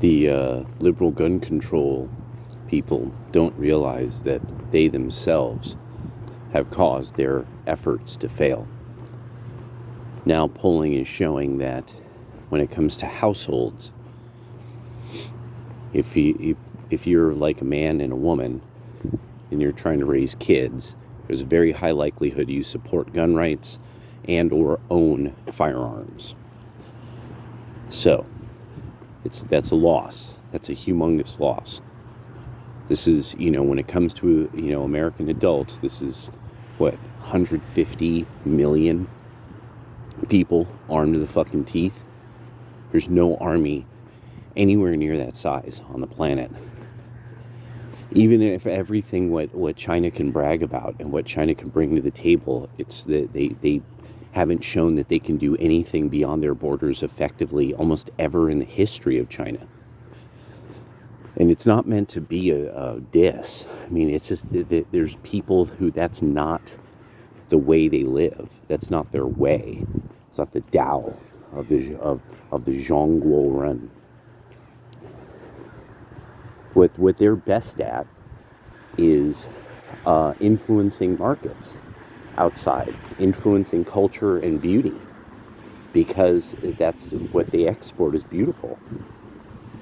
The liberal gun control people don't realize that they themselves have caused their efforts to fail. Now polling is showing that when it comes to households, if you're like a man and a woman and you're trying to raise kids, there's a very high likelihood you support gun rights and or own firearms. So that's a loss. That's a humongous loss. This is, when it comes to, American adults, this is, 150 million people armed to the fucking teeth. There's no army anywhere near that size on the planet. Even if everything what China can brag about and what China can bring to the table, it's that they haven't shown that they can do anything beyond their borders effectively almost ever in the history of China. And it's not meant to be a diss. I mean, it's just that there's people who that's not the way they live. That's not their way. It's not the Tao of the Zhongguo Run. What they're best at is influencing markets outside, influencing culture and beauty, because that's what they export is beautiful.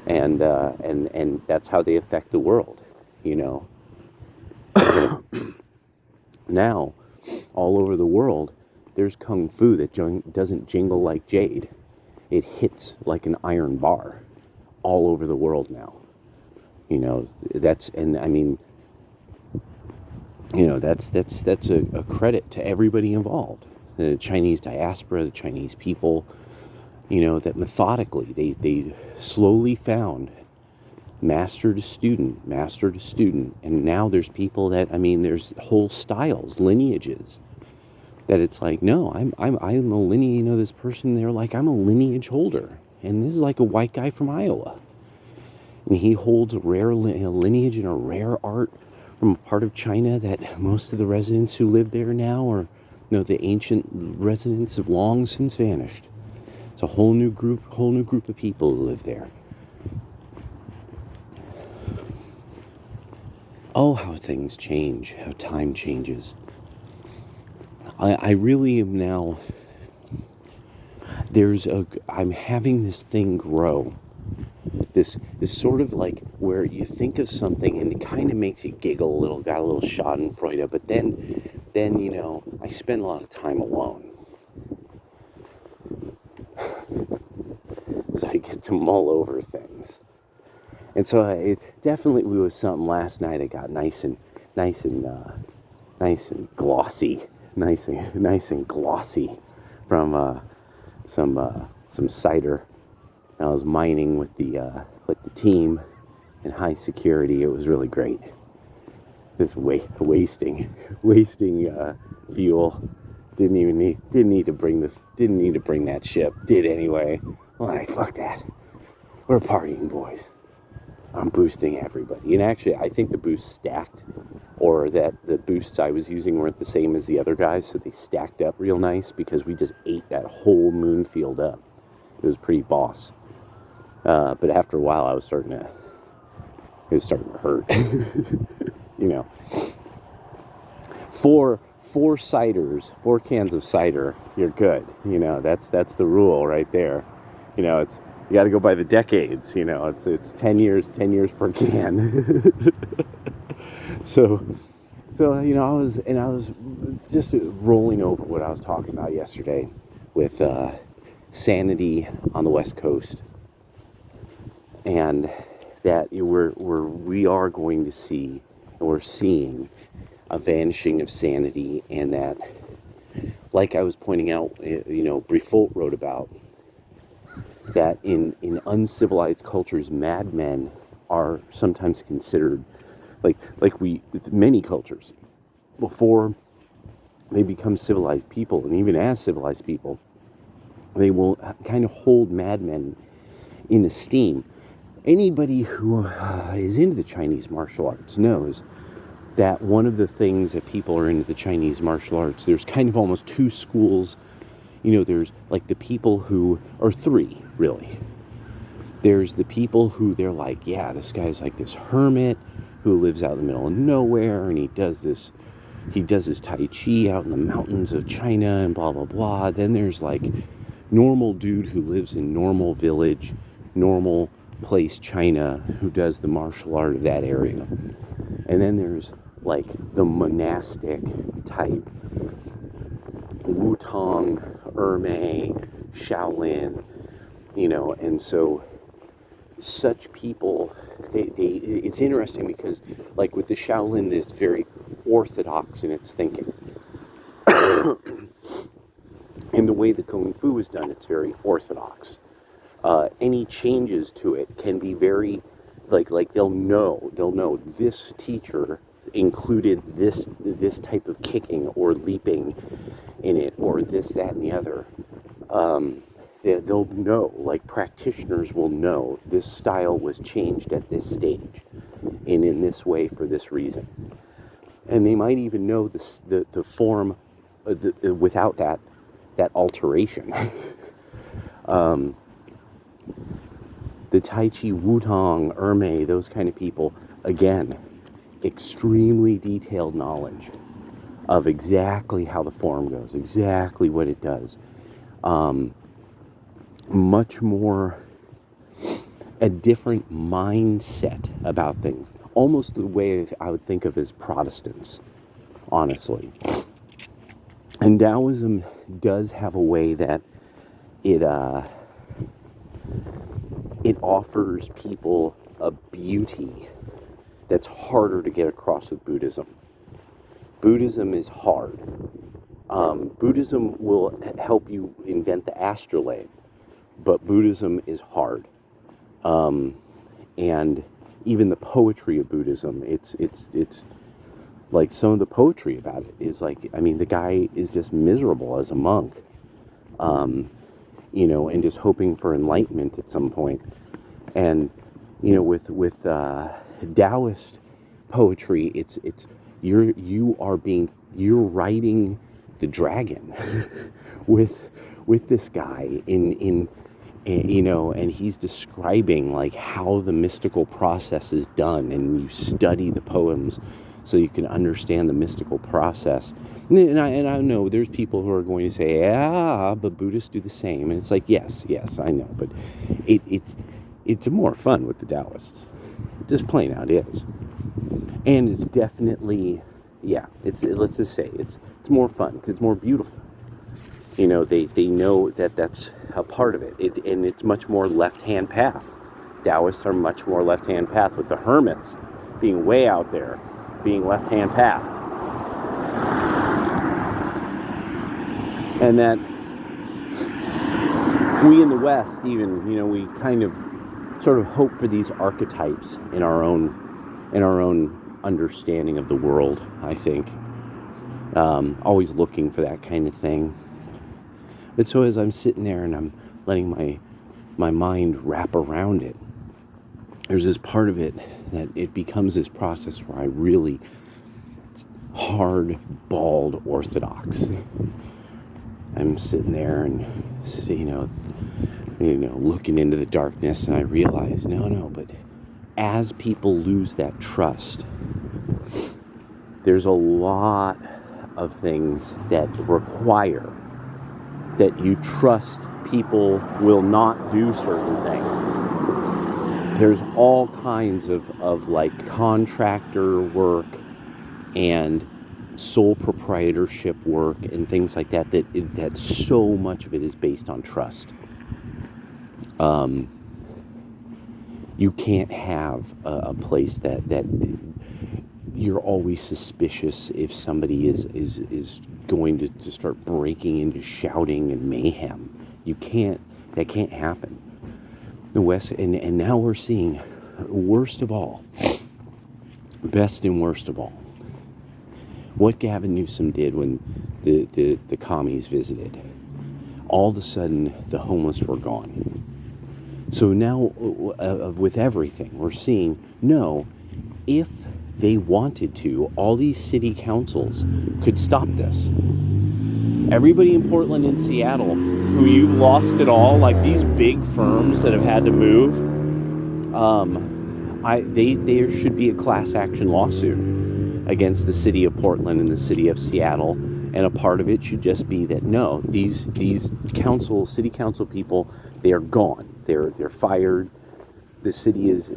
And that's how they affect the world, Now, all over the world, there's kung fu that doesn't jingle like jade. It hits like an iron bar all over the world now. That's a credit to everybody involved. The Chinese diaspora, the Chinese people, that methodically they slowly found master to student, and now there's people that, there's whole styles, lineages, that it's like, no, I'm a lineage, this person, they're like, I'm a lineage holder, and this is like a white guy from Iowa, and he holds a rare lineage and a rare art from a part of China that most of the residents who live there now are, the ancient residents have long since vanished. It's a whole new group of people who live there. Oh, how things change, how time changes. I really am now, I'm having this thing grow. This sort of like where you think of something and it kind of makes you giggle a little, got a little schadenfreude, but then I spend a lot of time alone. So I get to mull over things. And so it definitely was something last night. I got nice and glossy from some cider. I was mining with the team in high security. It was really great. This wasting fuel. Didn't need to bring that ship. Did anyway. Like, fuck that. We're partying, boys. I'm boosting everybody. And actually, I think the boost stacked, or that the boosts I was using weren't the same as the other guys, so they stacked up real nice because we just ate that whole moon field up. It was pretty boss. But after a while, it was starting to hurt. Four cans of cider, you're good. That's the rule right there. You got to go by the decades. It's 10 years per can. So I was just rolling over what I was talking about yesterday with sanity on the West Coast, and that we are going to see, and we're seeing, a vanishing of sanity, and that, like I was pointing out, Brifolt wrote about, that in uncivilized cultures, madmen are sometimes considered, many cultures, before they become civilized people, and even as civilized people, they will kind of hold madmen in esteem. Anybody who is into the Chinese martial arts knows that one of the things that people are into the Chinese martial arts, there's kind of almost two schools. There's like the people who are three, really. There's the people who they're like, yeah, this guy's like this hermit who lives out in the middle of nowhere, and he does his Tai Chi out in the mountains of China and blah, blah, blah. Then there's like normal dude who lives in normal village, normal place, China, who does the martial art of that area. And then there's like the monastic type, Wutong, Ermei, Shaolin, and so such people, it's interesting because like with the Shaolin, it's very orthodox in its thinking. And the way the Kung Fu is done, it's very orthodox. Any changes to it can be very, like they'll know this teacher included this type of kicking or leaping in it, or this, that, and the other. They'll know, like practitioners will know, this style was changed at this stage and in this way for this reason. And they might even know the form without that alteration. The Tai Chi, Wutong, Ermei, those kind of people, again, extremely detailed knowledge of exactly how the form goes, exactly what it does. Much more a different mindset about things. Almost the way I would think of as Protestants, honestly. And Taoism does have a way that it offers people a beauty that's harder to get across with Buddhism. Buddhism is hard. Buddhism will help you invent the astrolabe, but Buddhism is hard. And even the poetry of Buddhism, it's like some of the poetry about it is like, I mean, the guy is just miserable as a monk, and just hoping for enlightenment at some point. And, with Taoist poetry, you're riding the dragon with this guy and he's describing like how the mystical process is done, and you study the poems so you can understand the mystical process. And I know there's people who are going to say, yeah, but Buddhists do the same. And it's like, yes, I know, but it's more fun with the Taoists. Just plain out is. And it's definitely, let's just say it's more fun because it's more beautiful. They know that that's a part of it. And it's much more left-hand path. Taoists are much more left-hand path, with the hermits being way out there, being left-hand path. And that we in the West even, we kind of sort of hope for these archetypes in our own understanding of the world, I think. Always looking for that kind of thing. But so as I'm sitting there and I'm letting my mind wrap around it, there's this part of it that it becomes this process where I really hard-balled orthodox. I'm sitting there and, looking into the darkness, and I realize, no, but as people lose that trust, there's a lot of things that require that you trust people will not do certain things. There's all kinds of like contractor work and sole proprietorship work and things like that so much of it is based on trust. You can't have a place that you're always suspicious if somebody is going to start breaking into shouting and mayhem. That can't happen. The West, and now we're seeing worst of all, best and worst of all. What Gavin Newsom did when the commies visited. All of a sudden, the homeless were gone. So now, with everything, we're seeing, no, if they wanted to, all these city councils could stop this. Everybody in Portland and Seattle who you've lost it all, like these big firms that have had to move, there should be a class action lawsuit against the city of Portland and the city of Seattle, and a part of it should just be that no, these city council people, they are gone. They're fired. The city is,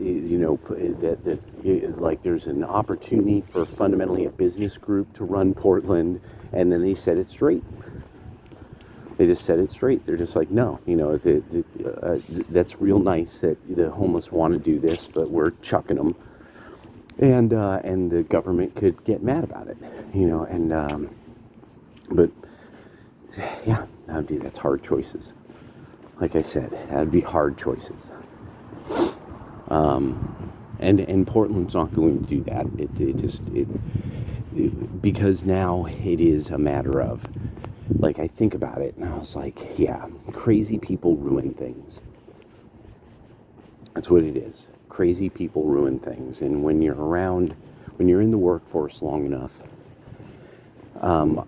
like there's an opportunity for fundamentally a business group to run Portland, and then they set it straight. They just set it straight. They're just like, no, that's real nice that the homeless want to do this, but we're chucking them, and the government could get mad about it, but yeah, that's hard choices. Like I said, that'd be hard choices. And Portland's not going to do that. Because now it is a matter of, like, I think about it and I was like, yeah, crazy people ruin things. That's what it is. Crazy people ruin things. And when you're in the workforce long enough,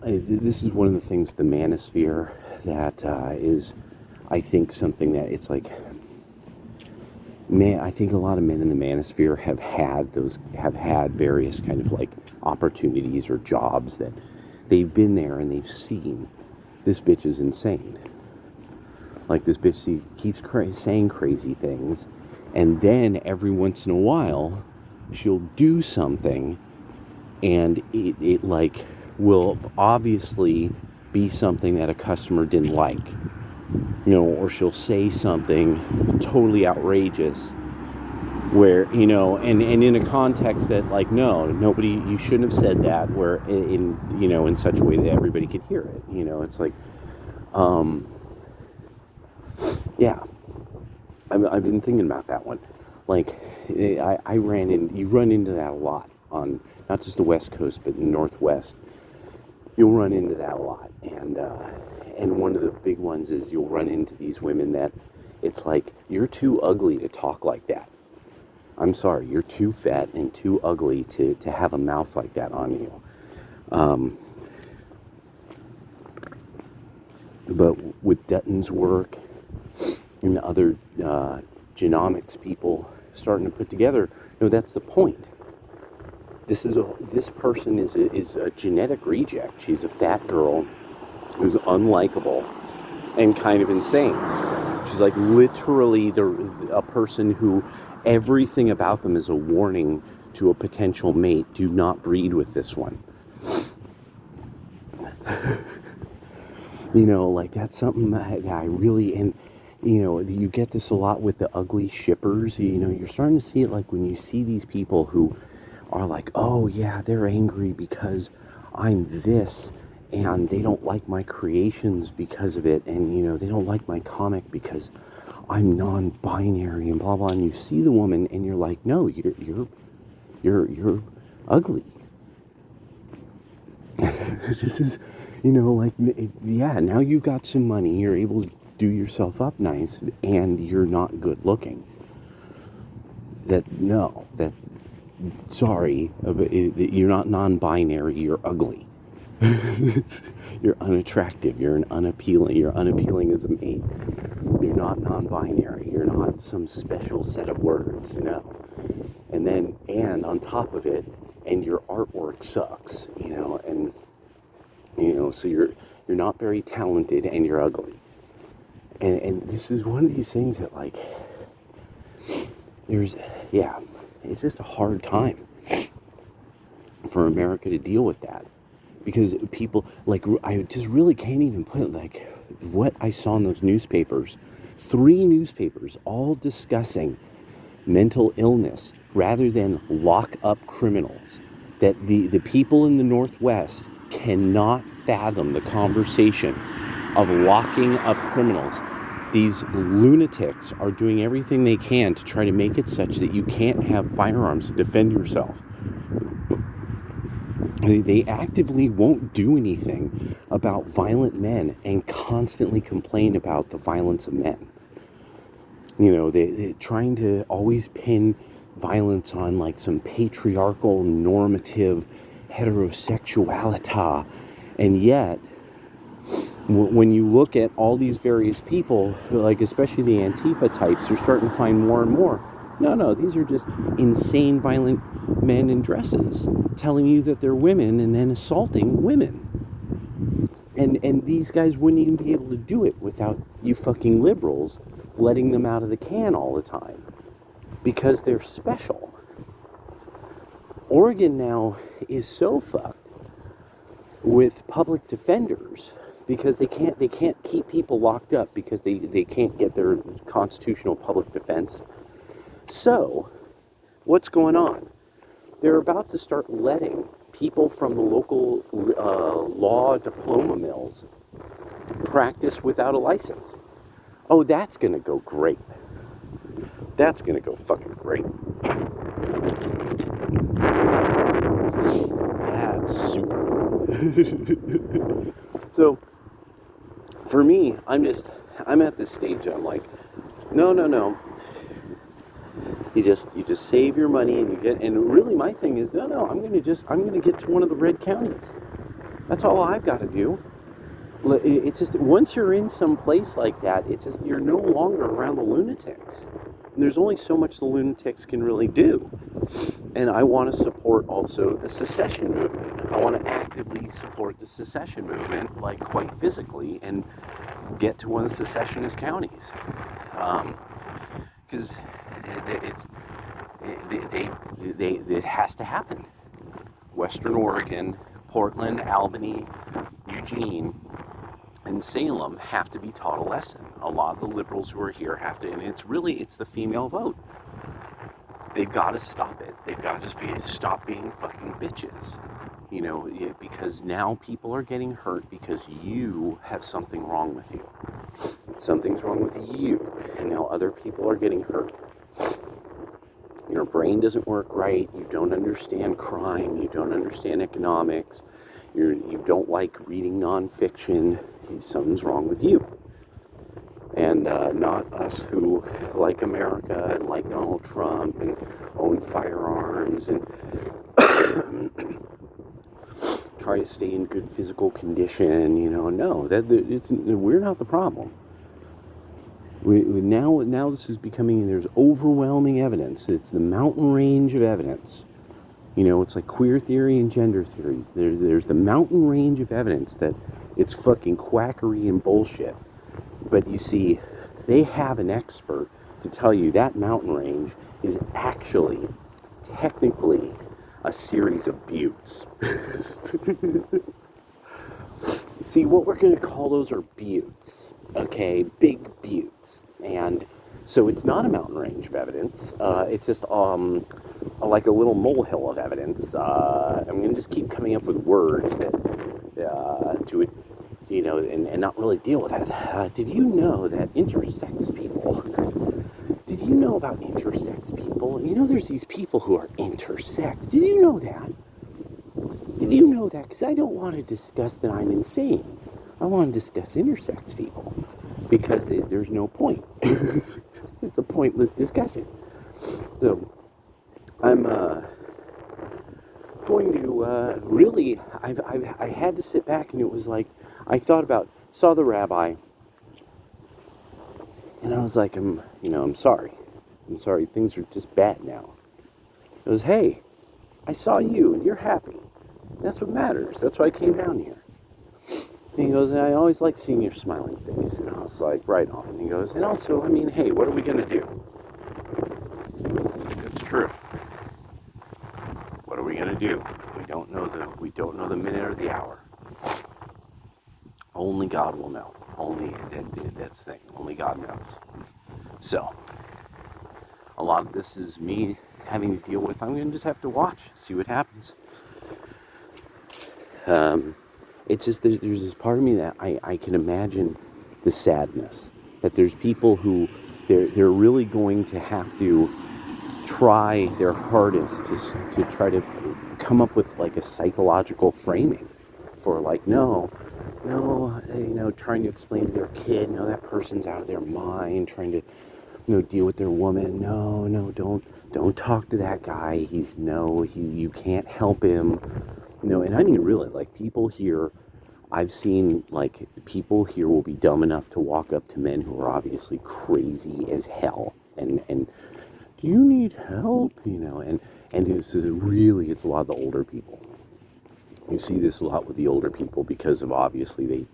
this is one of the things, the manosphere, that is, I think, something that it's like, I think a lot of men in the manosphere have had various kind of like opportunities or jobs that they've been there and they've seen this bitch is insane. Like, this bitch keeps saying crazy things, and then every once in a while she'll do something, and it like will obviously be something that a customer didn't like. Or she'll say something totally outrageous where, and in a context that, like, nobody, you shouldn't have said that, where in such a way that everybody could hear it. It's like, yeah, I've been thinking about that one. Like, you run into that a lot on not just the West Coast, but in the Northwest. You'll run into that a lot. And one of the big ones is you'll run into these women that it's like, you're too ugly to talk like that. I'm sorry, you're too fat and too ugly to have a mouth like that on you. But with Dutton's work and other genomics people starting to put together, that's the point. This person is a genetic reject. She's a fat girl who's unlikable and kind of insane. She's like literally a person who everything about them is a warning to a potential mate. Do not breed with this one. Like, that's something that I really, and you get this a lot with the ugly shippers. You're starting to see it, like, when you see these people who are like, oh yeah, they're angry because I'm this, and they don't like my creations because of it, and they don't like my comic because I'm non-binary and blah blah. And you see the woman and you're like, no, you're ugly. This is, like, yeah, now you've got some money, you're able to do yourself up nice, and you're not good looking. Sorry, you're not non-binary, you're ugly. You're unattractive, you're unappealing as a mate. You're not non-binary, you're not some special set of words, no. And on top of it, and your artwork sucks, so you're not very talented and you're ugly. And this is one of these things that, like, it's just a hard time for America to deal with that. Because people, like, I just really can't even put it, like, what I saw in those newspapers. 3 newspapers all discussing mental illness rather than lock up criminals. That the people in the Northwest cannot fathom the conversation of locking up criminals. These lunatics are doing everything they can to try to make it such that you can't have firearms to defend yourself. They actively won't do anything about violent men and constantly complain about the violence of men. They're trying to always pin violence on, like, some patriarchal, normative heterosexuality. And yet, when you look at all these various people, like especially the Antifa types, you're starting to find more and more. No, these are just insane, violent men in dresses telling you that they're women and then assaulting women. And these guys wouldn't even be able to do it without you fucking liberals letting them out of the can all the time. Because they're special. Oregon now is so fucked with public defenders because they can't keep people locked up because they can't get their constitutional public defense. So, what's going on? They're about to start letting people from the local law diploma mills practice without a license. Oh, that's going to go great. That's going to go fucking great. That's super. So, for me, I'm at this stage, I'm like, no. You just save your money and really my thing is, I'm going to get to one of the red counties. That's all I've got to do. It's just, once you're in some place like that, it's just, you're no longer around the lunatics. And there's only so much the lunatics can really do. And I want to support also the secession movement. I want to actively support the secession movement, like quite physically, and get to one of the secessionist counties. Because it has to happen. Western Oregon, Portland, Albany, Eugene, and Salem have to be taught a lesson. A lot of the liberals who are here have to, and it's the female vote. They've got to stop it. They've got to stop being fucking bitches. Because now people are getting hurt because you have something wrong with you. Something's wrong with you, and now other people are getting hurt. Your brain doesn't work right. You don't understand crime. You don't understand economics. You don't like reading nonfiction. Something's wrong with you. And not us who like America and like Donald Trump and own firearms and try to stay in good physical condition. No, we're not the problem. Now this is becoming, there's overwhelming evidence. It's the mountain range of evidence. It's like queer theory and gender theories. There's the mountain range of evidence that it's fucking quackery and bullshit. But you see, they have an expert to tell you that mountain range is actually, technically, a series of buttes. See, what we're going to call those are buttes. Okay, big buttes. And so it's not a mountain range of evidence. It's just like a little molehill of evidence. I'm going to just keep coming up with words that to it, and not really deal with that. Did you know that intersex people? Did you know about intersex people? There's these people who are intersex. Did you know that? Did you know that? Because I don't want to discuss that I'm insane. I want to discuss intersex people. Because there's no point. It's a pointless discussion. So, I'm going to really, I had to sit back and it was like, I saw the rabbi, and I was like, I'm sorry. I'm sorry, things are just bad now. It was, hey, I saw you and you're happy. That's what matters. That's why I came down here. And he goes, I always like seeing your smiling face. And I was like, right on. And he goes, and also, hey, what are we going to do? It's true. What are we going to do? We don't know the minute or the hour. Only God will know. That's the thing. Only God knows. So, a lot of this is me having to deal with. I'm going to just have to watch, see what happens. It's just, there's this part of me that I can imagine the sadness. That there's people who, they're really going to have to try their hardest to try to come up with like a psychological framing for like, trying to explain to their kid, no, that person's out of their mind, trying to, deal with their woman. No, don't talk to that guy. You can't help him. And I mean, really, like people here I've seen, like, people here will be dumb enough to walk up to men who are obviously crazy as hell and do you need help? And this is really, it's a lot of the older people. You see this a lot with the older people because of, obviously,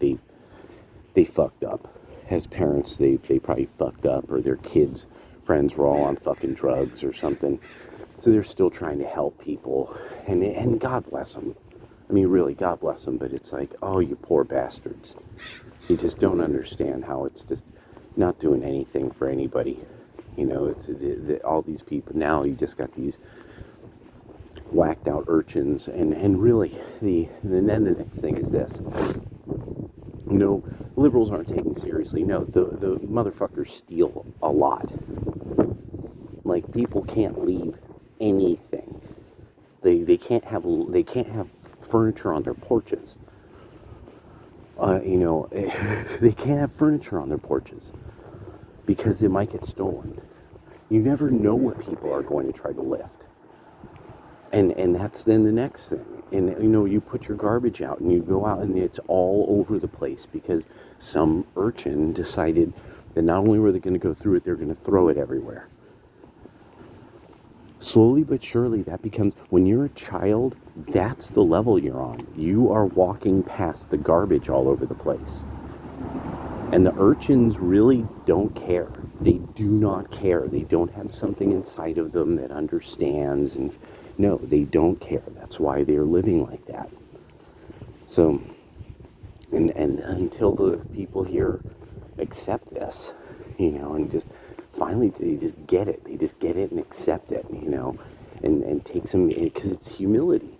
they fucked up. As parents, they probably fucked up, or their kids, friends were all on fucking drugs or something. So they're still trying to help people. And God bless them. I mean, really, God bless them. But it's like, oh, you poor bastards. You just don't understand how it's just not doing anything for anybody. It's all these people. Now you just got these whacked out urchins. And really, then the next thing is this. No, liberals aren't taken seriously. No, the motherfuckers steal a lot. Like, people can't leave anything. They can't have furniture on their porches. They can't have furniture on their porches because it might get stolen. You never know what people are going to try to lift. And that's then the next thing. And, you put your garbage out and you go out and it's all over the place because some urchin decided that not only were they going to go through it, they're going to throw it everywhere. Slowly but surely, that becomes, when you're a child, that's the level you're on. You are walking past the garbage all over the place. And the urchins really don't care. They do not care. They don't have something inside of them that understands. And no, they don't care. That's why they're living like that. So, and until the people here accept this, and just finally they just get it. They just get it and accept it, and take some, because it's humility.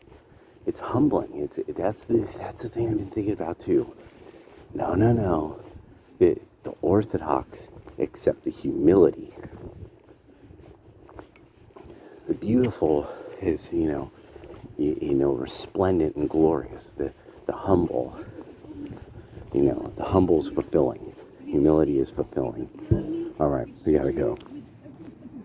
It's humbling. That's the thing I've been thinking about too. No. The Orthodox accept the humility. The beautiful is, resplendent and glorious. The humble, the humble is fulfilling. Humility is fulfilling. All right, we gotta go.